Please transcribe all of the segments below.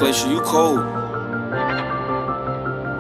Inflation, you cold.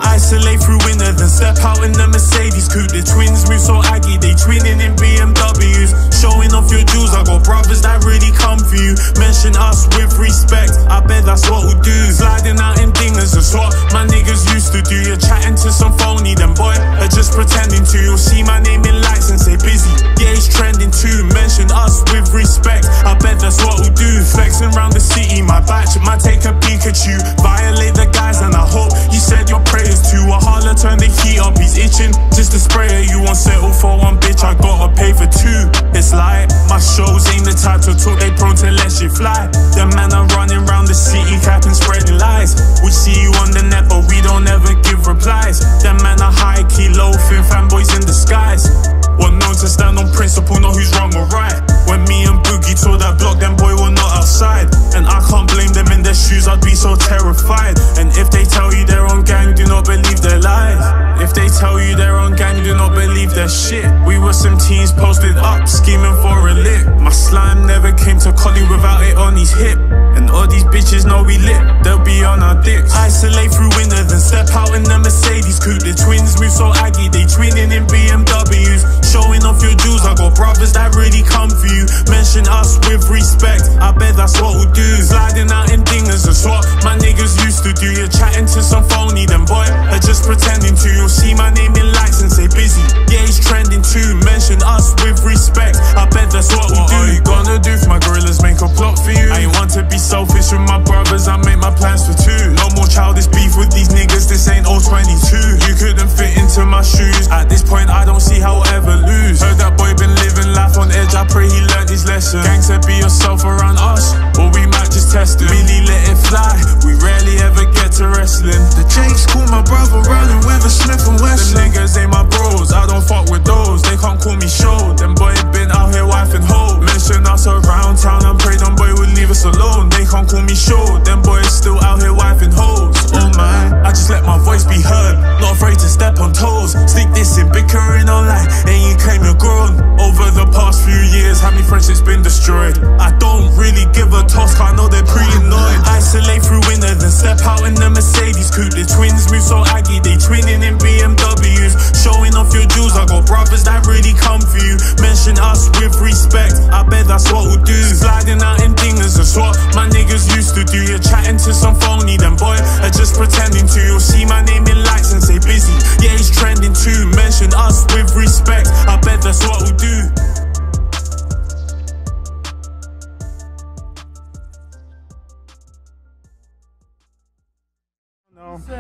Isolate through winter, then step out in the Mercedes coupe. The twins move so aggy, they twinning in BMWs. Showing off your jewels, I got brothers that really come for you. Mention us with respect, I bet that's what we'll do. Sliding out in dingers, that's what my niggas used to do. You're chatting to some phony, them boy are just pretending to. You'll see my name in lights and say busy, yeah it's trending too. Mention us with respect, I bet that's what we'll do. Flexing around the city, my batch might take a Pikachu. Violate the guys and I hope you said your prayers too. A holler turn the heat up, he's itching just to spray her. You won't settle for one bitch, I gotta pay for two. It's like my shows ain't the type to talk, they prone to let shit fly. Them man are running round the city capping, spreading lies. We see you on the net but we don't ever give replies. Them man are high-key loafing, fanboys in disguise. One known to stand on principle, know who's wrong or right. When me and Boogie tore that block, them boy were not outside. And I can't blame them in their shoes, I'd be so terrified. And if they tell you they're on gang, do not believe their lies. If they tell you they're on gang, do not believe their shit. We were some teens posted up, scheming for a lick. My slime never came to Collie without it on his hip. And all these bitches know we lit, they'll be on our dicks. Isolate through winter, then step out in the Mercedes coupe. The twins move so aggy, they twinning in BMWs. Showing off your jewels, I got brothers that really come for you. Mention us with respect, I bet that's what we'll do. Sliding out in dingers, that's what my niggas used to do. You're chatting to some phony, them boy are just pretending to. You'll see my name in lights and say busy, yeah it's trending too. Mention us with respect, I bet that's what we'll do. What are you gonna do if my gorillas make a plot for you? I ain't want to be selfish with my brothers, I make my plans for two. No more childish beef with these niggas, this ain't all 22. You couldn't fit into my shoes, at this point I don't see how I'll ever lose. Heard that boy been living life on edge, I pray he learned his lesson. Gang said be yourself around us, or we might just test it. Really let it fly, we rarely ever get to wrestling. The Jakes call my brother running with a Smith and Wesson. Them niggas ain't my bros, I don't fuck with those. They can't call me show, them boy been out here wife and hoe. Mention us around town and pray them boy will leave us alone. They can't call me show, them boys still out here wife and hoes. Oh man, I just let my voice be heard, not afraid to step on toes. Stick this in bickering online, and you claim you're grown. Over the past few years, how many friendships been destroyed? I don't really give a toss, cause I know they're pretty annoyed. Isolate through winter, then step out in the Mercedes coupe. The twins move so aggy, they twinning in BMWs. Showing off your jewels, I got brothers that really come for you. Mention us with respect, I bet that's what we'll do. Sliding out in dingers, that's what my niggas used to do. You're chatting to some phony, them boy are just pretending to. You'll see my name in lights and say busy, yeah it's trending too. Mention us with respect, I bet that's what we'll do.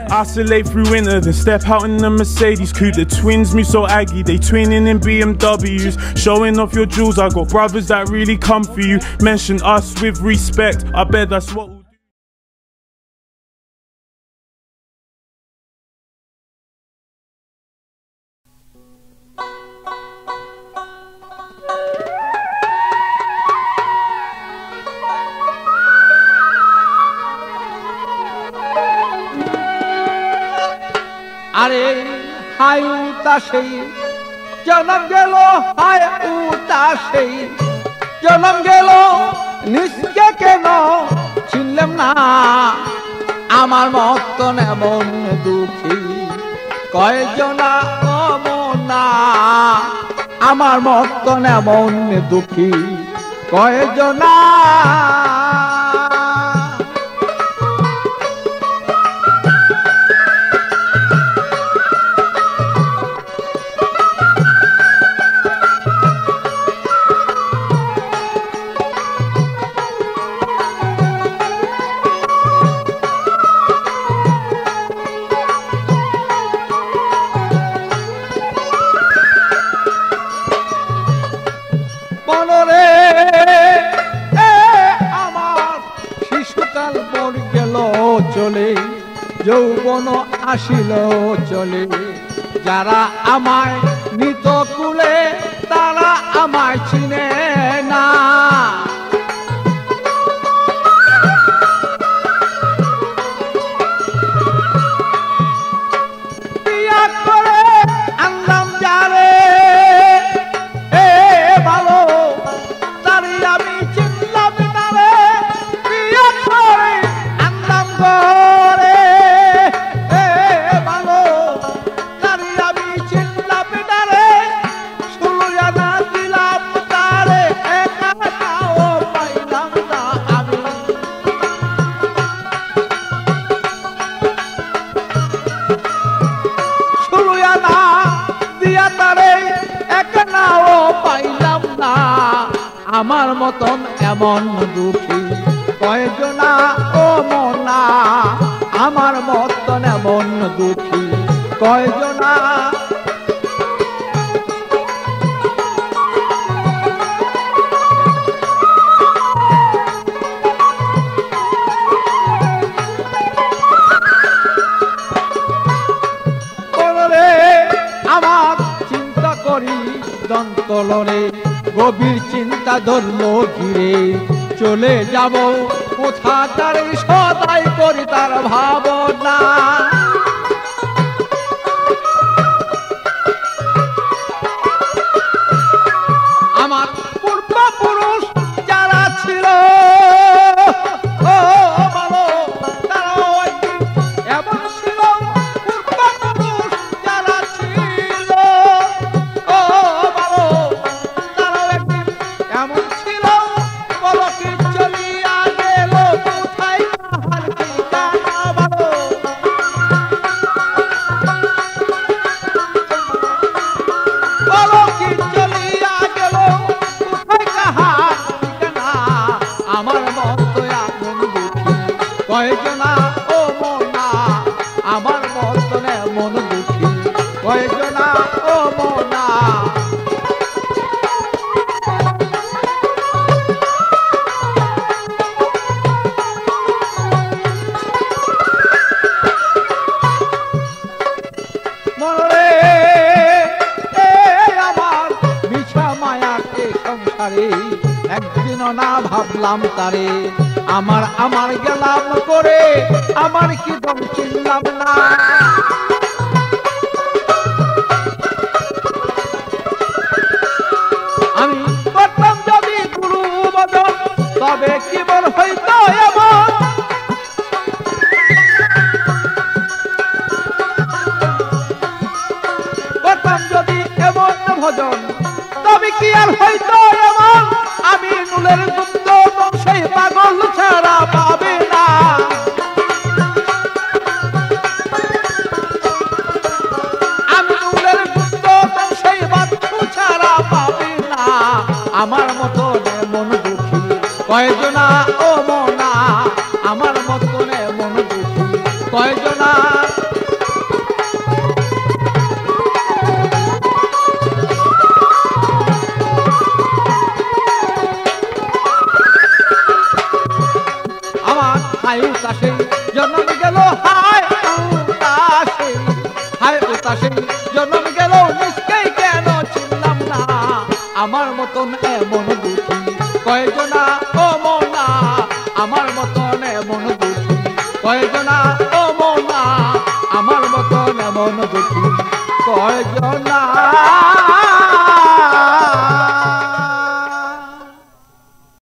Isolate through winter, then step out in the Mercedes coupe. The twins move so aggy, they twinning in BMWs. Showing off your jewels, I got brothers that really come for you. Mention us with respect, I bet that's what we'll do. আরে high উতাসেই জনম গেল, high উতাসেই জনম গেল, নিজকে কেন চিনলাম না। আমার মতন এমন দুঃখী কয়জনা না, আমার মতন এমন দুঃখী কয়জনা। চলে যৌবন আসিল চলে, যারা আমায় নিত কুলে তারা আমায় চিনে না। বিয়া করে আনলাম যারে ভালো, তারই আমি চিনলাম না রে। বিয়া করে আনলাম গো আমার মতন এমন দুঃখী কয়জনা ও মনা, আমার মতন এমন দুঃখী কয়জনা। আমার চিন্তা করি দন্তলরে, গভীর চিন্তা ধরল ঘিরে, চলে যাব কোথা তার সদাই করি তার ভাবনা। আমার পূর্বপুরুষ যারা ছিল ও ভালো, তারাও একদিন এমন ছিল। পূর্বপুরুষ যারা ছিল ও ভালো, তারাও একদিন এমন ছিল। বলো কি চলিয়া গেল কোথায় তাহার ঠিকানা ভালো। বলো কি চলিয়া গেল কোথায় কাহার ঠিকানা। আমার মতো এমন দুঃখী কয়জনা ও মনা, আমার মতো এমন দুঃখী কয়জনা ও মনা। মরে আমার মিছা মায়াকে সংসারে, একদিনও না ভাবলাম তারে। আমার গেলাম করে, আমার কি দম চিনলাম না। আমি করতাম যদি গুরু বদন, তবে কি বল হইতো এমন। করতাম যদি এমন ভজন, তবে কি আর হইতো এমন। আমি নুলের গুপ্ত সেই পাগল ছাড়া পাবে না। আমি নুলের গুপ্ত সেই বাচ্চু ছাড়া পাবে না। আমার মতো এমন দুঃখী কয়জনা ও মনা, আমার মতো এমন দুঃখী কয়জনা। আমার হাই উতাসে জন্ম গেল, হাই উতাসে, হাই উতাসে জন্ম গেল, নিশ্চয় কেন চিনলাম না। আমার মতন এমন দুঃখী কয়জনা ও মনা, আমার মতন এমন দুঃখী কয়জনা ও মনা, আমার মতন এমন দুঃখী কয়জনা।